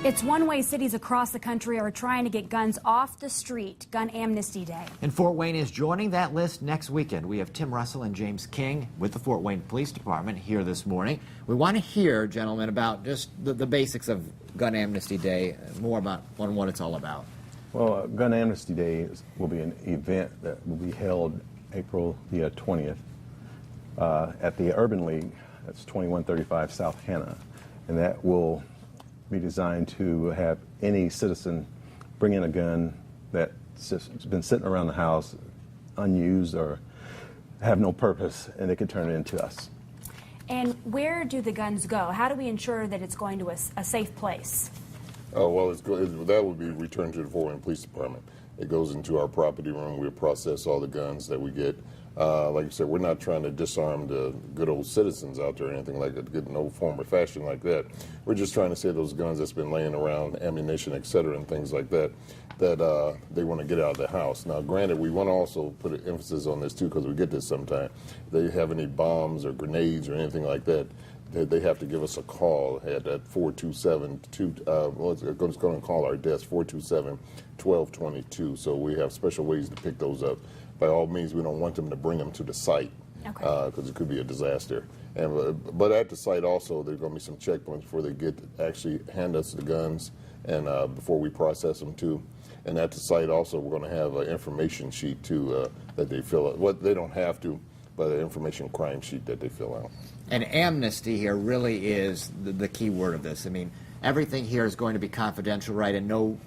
It's one way cities across the country are trying to get guns off the street. Gun Amnesty Day. And Fort Wayne is joining that list next weekend. We have Tim Russell and James King with the Fort Wayne Police Department here this morning. We want to hear, gentlemen, about just the basics of Gun Amnesty Day, more about what it's all about. Well, Gun Amnesty Day will be an event that will be held April the 20th at the Urban League. That's 2135 South Hannah, and that will be designed to have any citizen bring in a gun that's been sitting around the house unused or have no purpose, and they could turn it into us. And where do the guns go? How do we ensure that it's going to a safe place? Oh, well, that would be returned to the Fort Wayne Police Department. It goes into our property room. We'll process all the guns that we get. Like I said, we're not trying to disarm the good old citizens out there or anything like that, get no form or fashion like that. We're just trying to say those guns that's been laying around, ammunition, et cetera, and things like that, that they want to get out of the house. Now, granted, we want to also put an emphasis on this, too, because we get this sometimes. If they have any bombs or grenades or anything like that, they have to give us a call at that 427, it's going to call our desk, 427-1222. So we have special ways to pick those up. By all means, we don't want them to bring them to the site because it could be a disaster. And but at the site also, there's going to be some checkpoints before they actually hand us the guns and before we process them too. And at the site also, we're going to have an information sheet too that they fill out. Well, they don't have to, but an information crime sheet that they fill out. And amnesty here really is the key word of this. I mean, everything here is going to be confidential, right, and no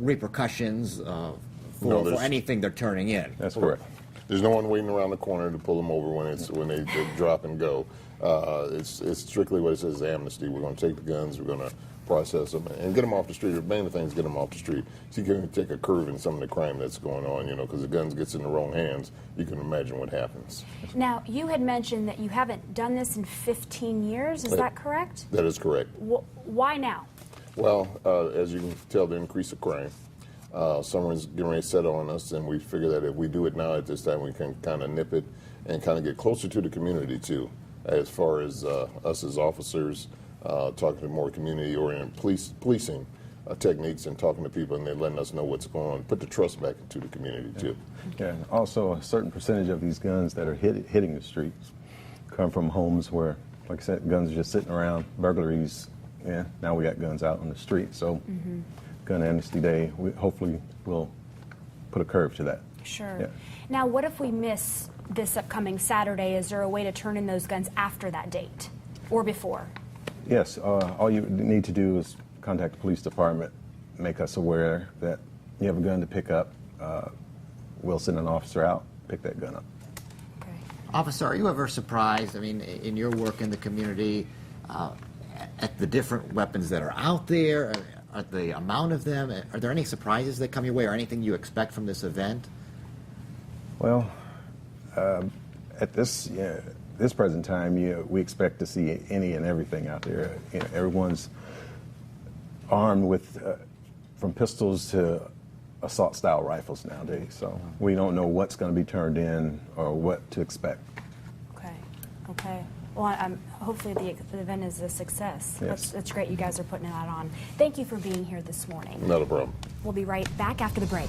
repercussions for anything they're turning in. That's correct. There's no one waiting around the corner to pull them over when they drop and go. It's strictly what it says, amnesty. We're going to take the guns, we're going to process them, and get them off the street. The main thing is get them off the street. So you can take a curve in some of the crime that's going on, you know, because the guns gets in the wrong hands, you can imagine what happens. Now, you had mentioned that you haven't done this in 15 years. Is that correct? That is correct. Why now? Well, as you can tell, the increase of crime. Someone's getting ready to set on us, and we figure that if we do it now at this time, we can kind of nip it and kind of get closer to the community, too, as far as us as officers, talking to more community-oriented policing techniques and talking to people, and they're letting us know what's going on, put the trust back into the community, too. Yeah, and also a certain percentage of these guns that are hitting the streets come from homes where, like I said, guns are just sitting around, burglaries, yeah, now we got guns out on the street, so Gun Amnesty Day, we hopefully will put a curve to that. Sure. Yeah. Now, what if we miss this upcoming Saturday? Is there a way to turn in those guns after that date or before? Yes, all you need to do is contact the police department, make us aware that you have a gun to pick up. We'll send an officer out, pick that gun up. Okay. Officer, are you ever surprised, I mean, in your work in the community, at the different weapons that are out there, at the amount of them? Are there any surprises that come your way or anything you expect from this event? Well, at this present time, we expect to see any and everything out there. You know, everyone's armed with from pistols to assault-style rifles nowadays, so we don't know what's going to be turned in or what to expect. Okay. Okay. Well, hopefully the event is a success. Yes. That's great you guys are putting that on. Thank you for being here this morning. Not a problem. We'll be right back after the break.